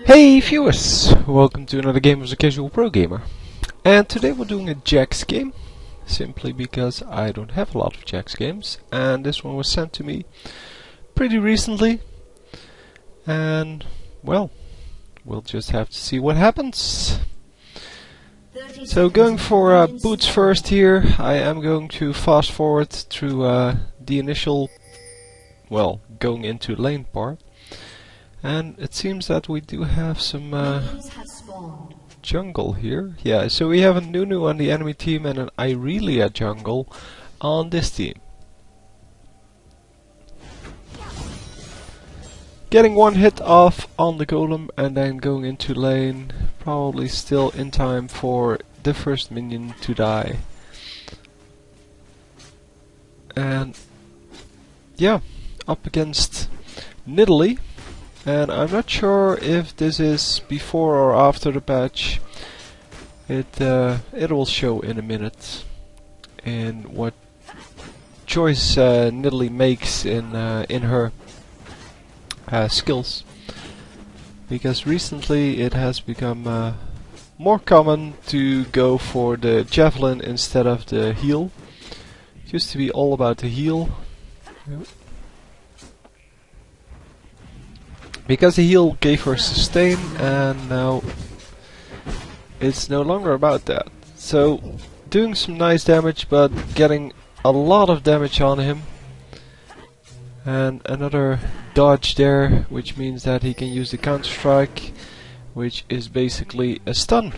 Hey viewers, welcome to another game of the Casual Pro Gamer. And today we're doing a Jax game, simply because I don't have a lot of Jax games, and this one was sent to me pretty recently. And well, we'll just have to see what happens. So going for boots first here, I am going to fast forward through the initial, well, going into lane part. And it seems that we do have some jungle here. Yeah, so we have a Nunu on the enemy team and an Irelia jungle on this team. Getting one hit off on the golem and then going into lane. Probably still in time for the first minion to die. And yeah, up against Nidalee. And I'm not sure if this is before or after the patch. It will show in a minute in what choice Nidalee makes in her skills. Because recently it has become more common to go for the javelin instead of the heal. It used to be all about the heal. Because the heal gave her sustain, and now it's no longer about that. So, doing some nice damage, but getting a lot of damage on him. And another dodge there, which means that he can use the counter strike, which is basically a stun.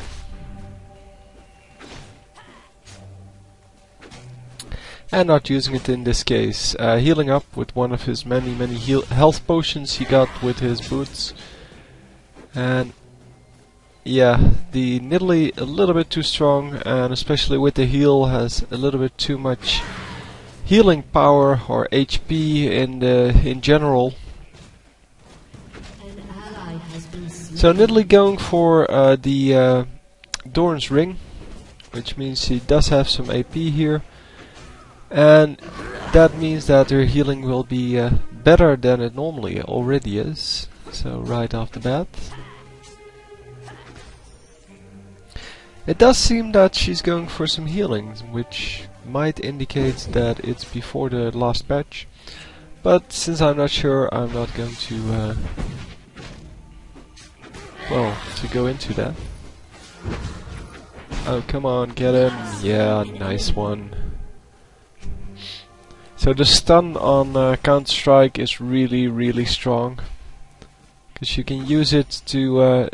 And not using it in this case. Healing up with one of his many health potions he got with his boots. And yeah, the Nidalee a little bit too strong, and especially with the heal has a little bit too much healing power or HP in general. So Nidalee going for the Doran's Ring, which means she does have some AP here. And that means that her healing will be better than it normally already is. So right off the bat. It does seem that she's going for some healing, which might indicate that it's before the last patch. But since I'm not sure, I'm not going to well, to go into that. Oh, come on, get him. Yeah, nice one. So the stun on Counter Strike is really strong, because you can use it to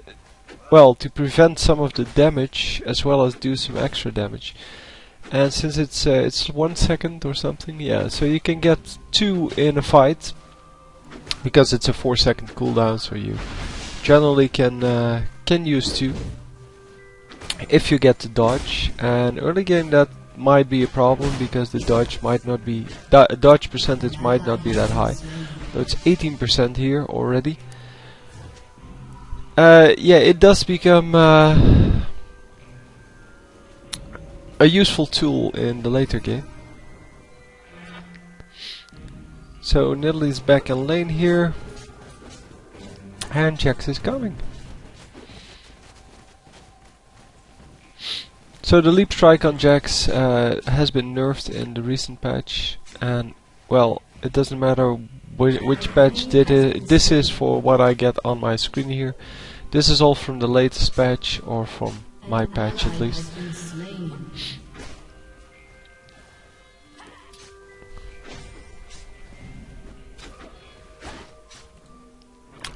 well, to prevent some of the damage as well as do some extra damage. And since it's 1 second or something, yeah, so you can get 2 in a fight, because it's a 4-second cooldown. So you generally can use 2 if you get the dodge. And early game that might be a problem, because the dodge might not be dodge percentage might not be that high. So it's 18% here already. Yeah, it does become a useful tool in the later game. So Nidalee's back in lane here, and Jax is coming. So the leap strike on Jax has been nerfed in the recent patch, and well, it doesn't matter which patch this is for what I get on my screen here. This is all from the latest patch, or from my patch at least.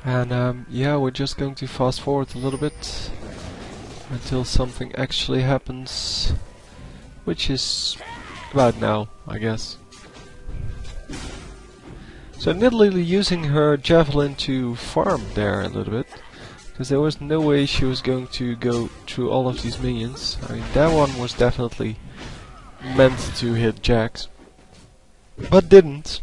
And yeah, we're just going to fast forward a little bit until something actually happens, which is about now, I guess. So Nidalee using her javelin to farm there a little bit, because there was no way she was going to go through all of these minions. I mean, that one was definitely meant to hit Jax, but didn't.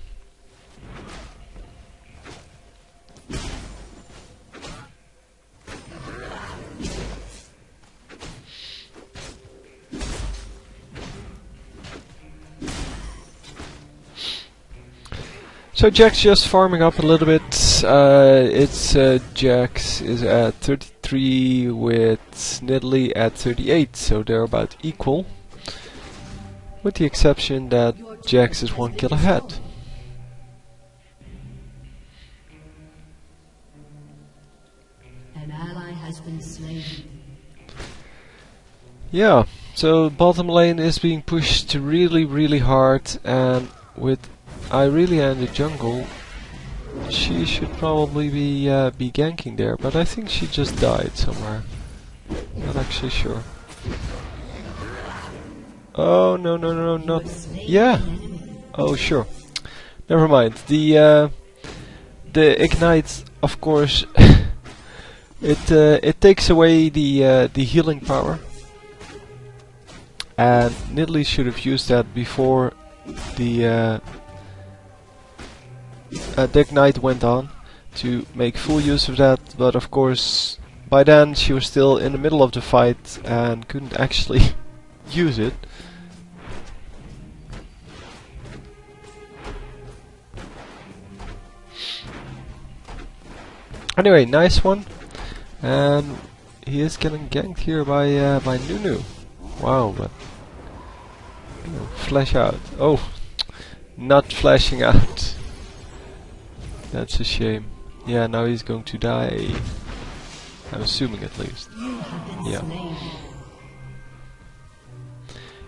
So Jack's just farming up a little bit, Jax is at 33 with Nidalee at 38, so they're about equal. With the exception that Jax is 1 kill ahead. An ally has been slain. Yeah, so bottom lane is being pushed really hard, and with Irelia in the jungle, she should probably be ganking there, but I think she just died somewhere. Not actually sure. Oh no, not yeah. Oh sure. Never mind. The ignite, of course, it takes away the healing power, and Nidalee should have used that before the ignite went on to make full use of that. But of course, by then she was still in the middle of the fight and couldn't actually use it. Anyway, nice one, and he is getting ganked here by Nunu. Wow, but flash out. Oh, not flashing out. That's a shame. Yeah, now he's going to die. I'm assuming, at least. Yeah.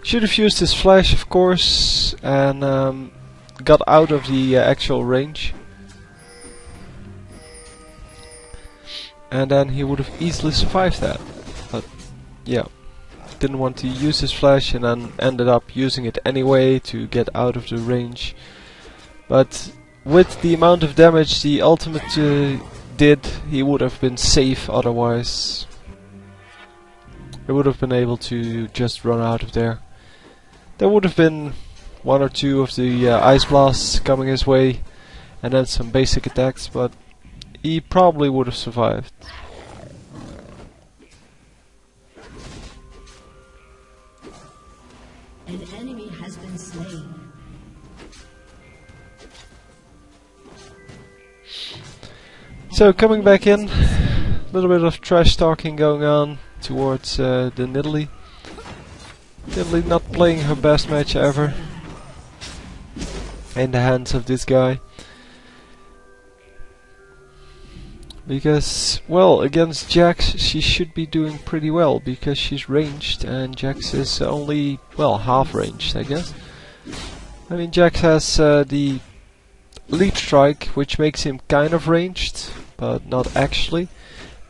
Should have used his flash, of course, and got out of the actual range. And then he would have easily survived that. But yeah, didn't want to use his flash and then ended up using it anyway to get out of the range. But with the amount of damage the ultimate did, he would have been safe otherwise. He would have been able to just run out of there. There would have been 1 or 2 of the ice blasts coming his way, and then some basic attacks, but he probably would have survived. An enemy has been slain. So coming back in, a little bit of trash talking going on towards the Nidalee. Nidalee not playing her best match ever in the hands of this guy. Because, well, against Jax she should be doing pretty well, because she's ranged and Jax is only, well, half ranged, I guess. I mean, Jax has the leap strike, which makes him kind of ranged, but not actually.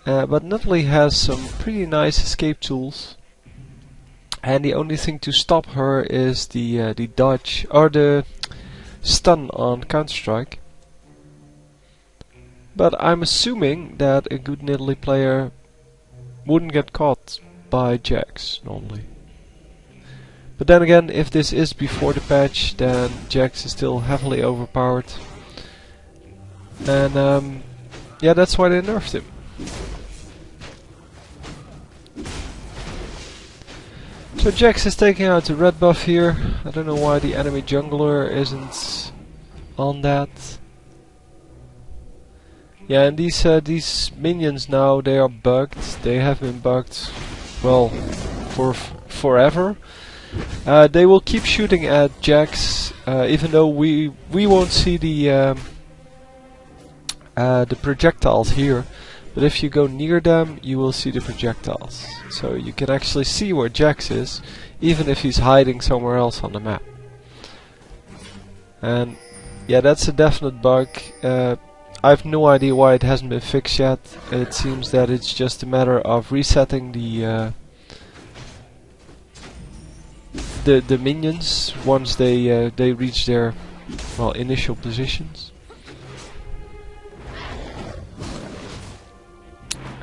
But Nidalee has some pretty nice escape tools, and the only thing to stop her is the dodge or the stun on Counter-Strike. But I'm assuming that a good Nidalee player wouldn't get caught by Jax normally. But then again, if this is before the patch, then Jax is still heavily overpowered. And yeah, that's why they nerfed him. So Jax is taking out the red buff here. I don't know why the enemy jungler isn't on that. Yeah, and these minions now, they are bugged. They have been bugged, well, for forever. They will keep shooting at Jax, even though we won't see the projectiles here. But if you go near them, you will see the projectiles. So you can actually see where Jax is, even if he's hiding somewhere else on the map. And yeah, that's a definite bug. I have no idea why it hasn't been fixed yet. It seems that it's just a matter of resetting the minions once they reach their, well, initial positions.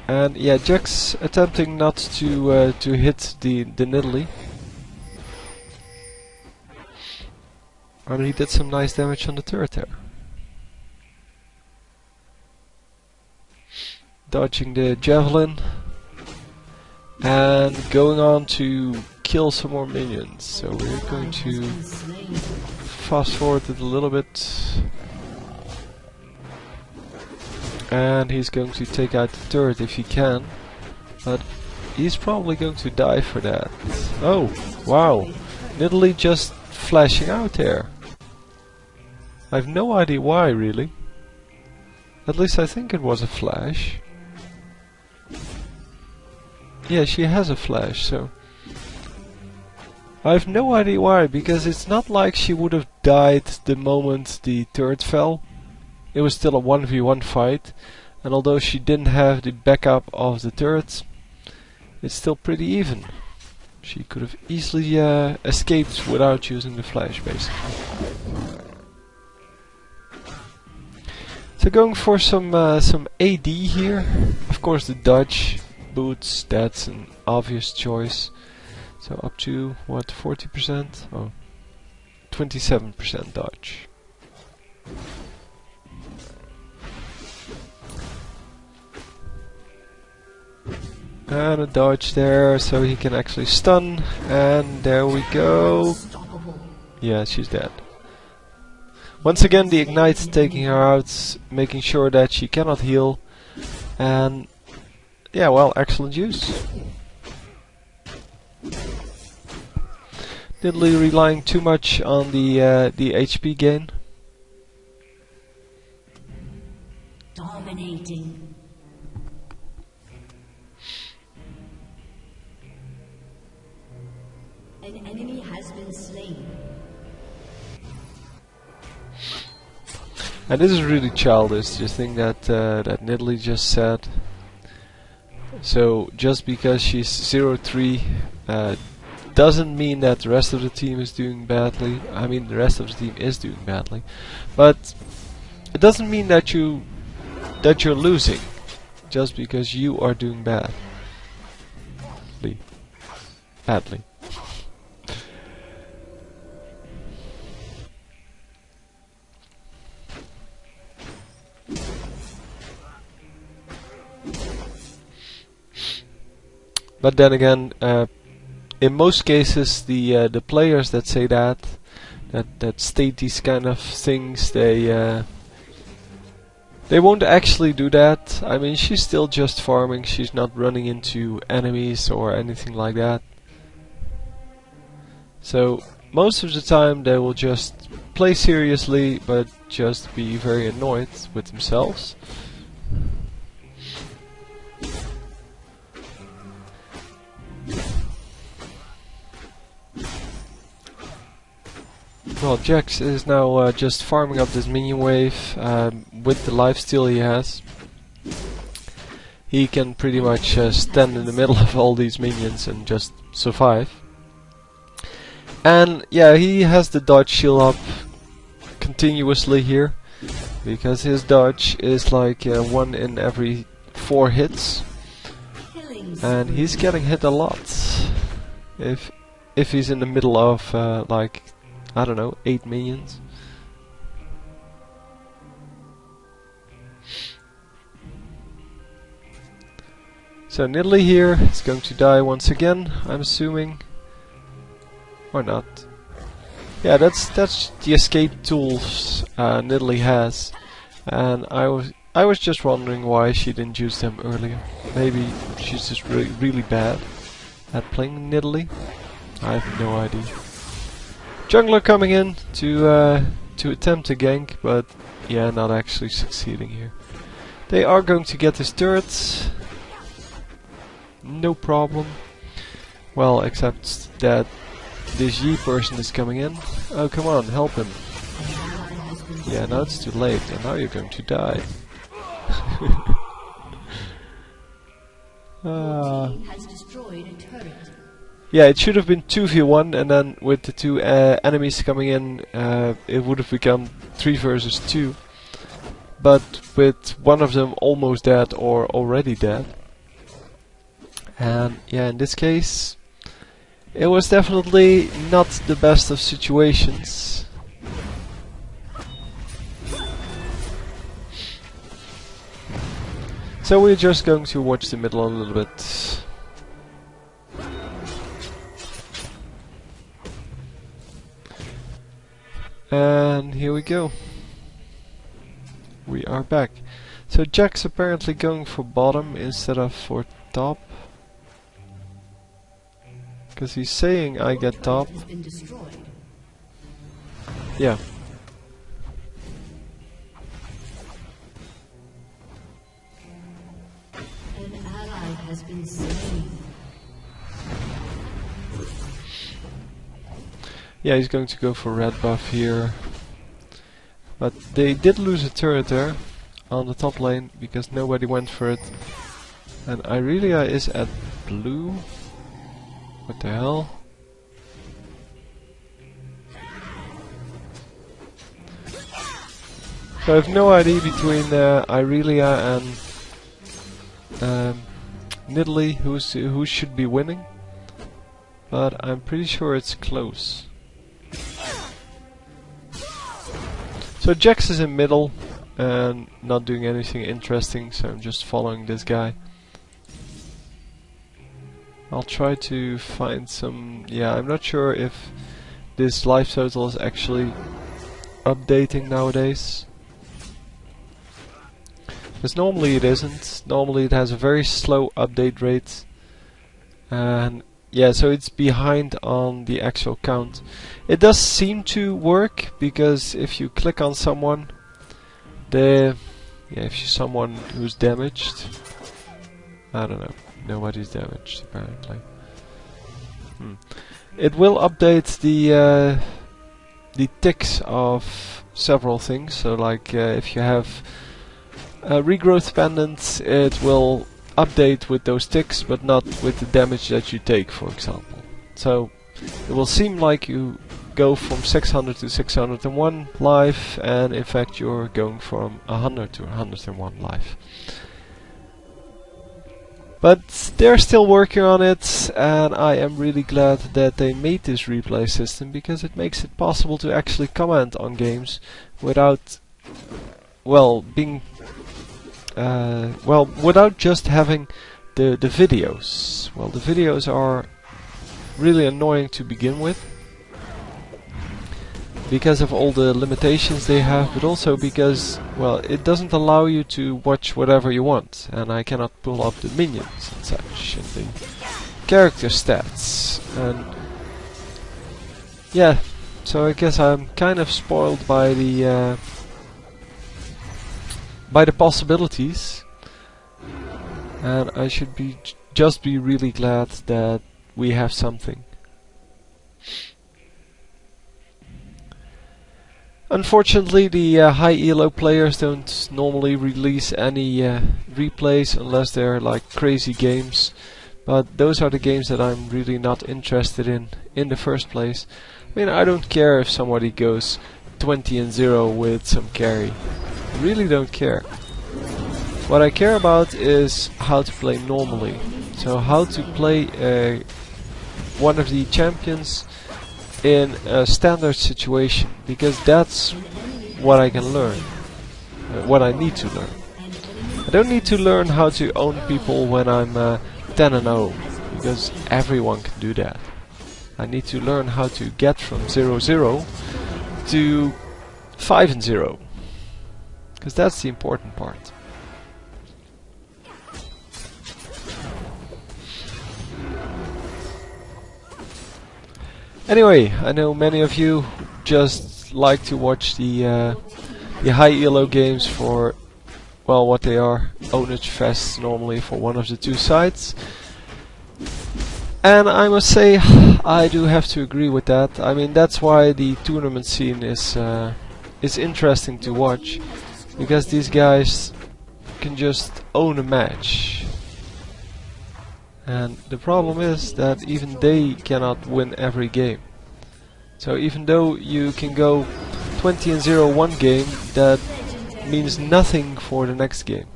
And yeah, Jax attempting not to hit the Nidalee. And he did some nice damage on the turret there. Dodging the javelin and going on to kill some more minions. So we're going to fast forward it a little bit. And he's going to take out the turret if he can. But he's probably going to die for that. Oh, wow. Nidalee just flashing out there. I have no idea why, really. At least I think it was a flash. Yeah, she has a flash, so... I have no idea why, because it's not like she would have died the moment the turret fell. It was still a 1v1 fight, and although she didn't have the backup of the turrets, it's still pretty even. She could have easily escaped without using the flash, basically. So going for some AD here. Of course the dodge, boots, that's an obvious choice. So up to, what, 40%? Oh, 27% dodge. And a dodge there, so he can actually stun. And there we go. Yeah, she's dead. Once again the Ignite's taking her out, making sure that she cannot heal. And yeah, well, excellent use. Nidalee relying too much on the HP gain. Dominating. An enemy has been slain. And this is really childish, the thing that that Nidalee just said. So just because she's 0-3 doesn't mean that the rest of the team is doing badly. I mean, the rest of the team is doing badly, but it doesn't mean that you're losing just because you are doing badly. But then again, in most cases, the players that say that state these kind of things, they won't actually do that. I mean, she's still just farming. She's not running into enemies or anything like that. So most of the time, they will just play seriously, but just be very annoyed with themselves. Well, Jax is now just farming up this minion wave with the lifesteal he has. He can pretty much stand in the middle of all these minions and just survive. And yeah, he has the dodge shield up continuously here, because his dodge is like 1 in every 4 hits, and he's getting hit a lot. If he's in the middle of like, I don't know, 8 minions. So Nidalee here is going to die once again, I'm assuming. Or not. Yeah, that's the escape tools Nidalee has. And I was just wondering why she didn't use them earlier. Maybe she's just really bad at playing Nidalee. I have no idea. Jungler coming in to attempt a gank, but yeah, not actually succeeding here. They are going to get his turrets. No problem. Well, except that this Yi person is coming in. Oh, come on, help him. Yeah, now it's too late, and now you're going to die. Yeah, it should have been 2v1, and then with the 2 enemies coming in, it would have become 3 versus 2. But with one of them almost dead or already dead. And yeah, in this case, it was definitely not the best of situations. So we're just going to watch the middle a little bit. And here we go. We are back. So Jack's apparently going for bottom instead of for top. Because he's saying I get top. Has been destroyed. Yeah. An ally has been slain. Yeah, he's going to go for red buff here. But they did lose a turret there on the top lane because nobody went for it. And Irelia is at blue. What the hell? So I have no idea between Irelia and Nidalee who should be winning. But I'm pretty sure it's close. So Jax is in middle and not doing anything interesting, so I'm just following this guy. I'll try to find some... yeah, I'm not sure if this life total is actually updating nowadays. Because normally it isn't. Normally it has a very slow update rate. And yeah, so it's behind on the actual count. It does seem to work, because if you click on someone, if you're someone who's damaged, I don't know, nobody's damaged apparently. It will update the ticks of several things. So like if you have regrowth pendants, it will update with those ticks, but not with the damage that you take, for example. So it will seem like you go from 600 to 601 life, and in fact you're going from 100 to 101 life. But they're still working on it, and I am really glad that they made this replay system, because it makes it possible to actually comment on games without, well, being without just having the videos. Well, the videos are really annoying to begin with, because of all the limitations they have, but also because, well, it doesn't allow you to watch whatever you want, and I cannot pull up the minions and such, and the character stats, and yeah, so I guess I'm kind of spoiled by the possibilities, and I should just be really glad that we have something. Unfortunately, the high elo players don't normally release any replays unless they're like crazy games, but those are the games that I'm really not interested in the first place. I mean, I don't care if somebody goes 20-0 with some carry. I really don't care. What I care about is how to play normally. So how to play one of the champions in a standard situation, because that's what I can learn, what I need to learn. I don't need to learn how to own people when I'm 10-0, because everyone can do that. I need to learn how to get from 0-0 to 5-0, because that's the important part. Anyway, I know many of you just like to watch the high elo games for, well, what they are, ownage fests normally for one of the two sides. And I must say, I do have to agree with that. I mean, that's why the tournament scene is interesting to watch, because these guys can just own a match. And the problem is that even they cannot win every game. So even though you can go 20-0 one game, that means nothing for the next game.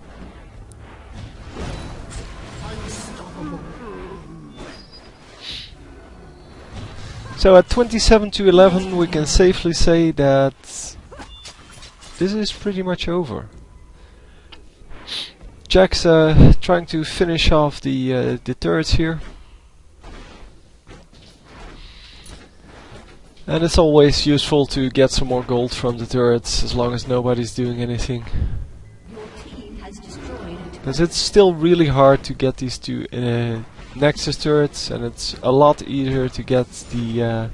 So at 27-11 we can safely say that this is pretty much over. Jack's trying to finish off the turrets here, and it's always useful to get some more gold from the turrets as long as nobody's doing anything. Your team Because it's still really hard to get these two Nexus turrets, and it's a lot easier to get the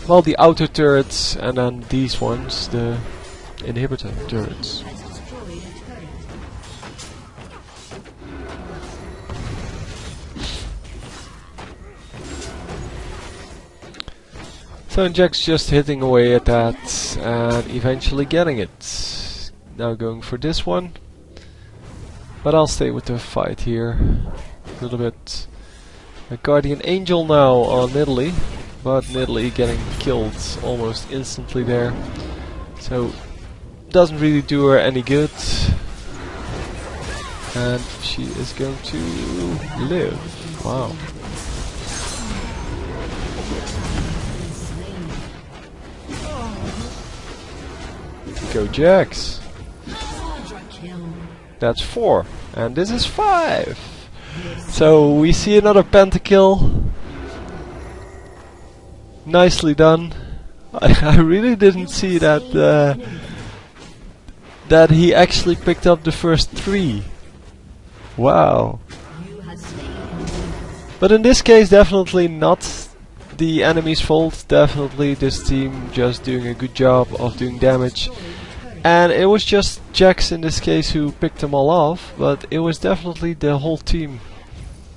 well, the outer turrets, and then these ones, the inhibitor turrets. So Jack's just hitting away at that and eventually getting it. Now going for this one. But I'll stay with the fight here. A little bit. A Guardian Angel now on Nidalee. But Nidalee getting killed almost instantly there. So doesn't really do her any good. And she is going to live. Wow. Go Jax. That's 4. And this is 5. So we see another Pentakill. Nicely done. I really didn't see that that he actually picked up the first 3. Wow. But in this case definitely not the enemy's fault. Definitely this team just doing a good job of doing damage. And it was just Jax in this case who picked them all off, but it was definitely the whole team,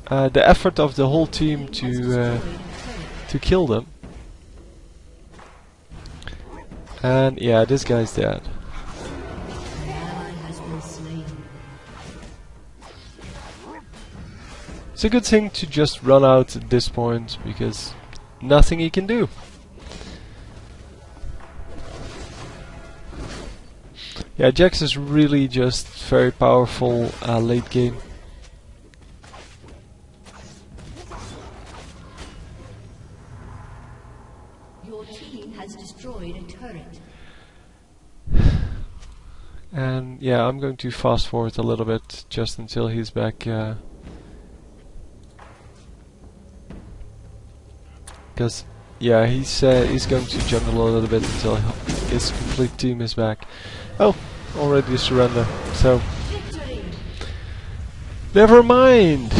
the effort of the whole team to kill them. And yeah, this guy's dead. It's a good thing to just run out at this point, because nothing he can do. Yeah, Jax is really just very powerful late game. Your team has destroyed a turret. And yeah, I'm going to fast forward a little bit just until he's back. Because yeah, he's going to jungle a little bit until his complete team is back. Oh, already surrender. So never mind.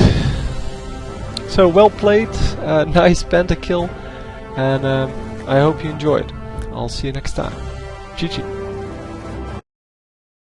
So well played, nice pentakill, and I hope you enjoyed. I'll see you next time. GG.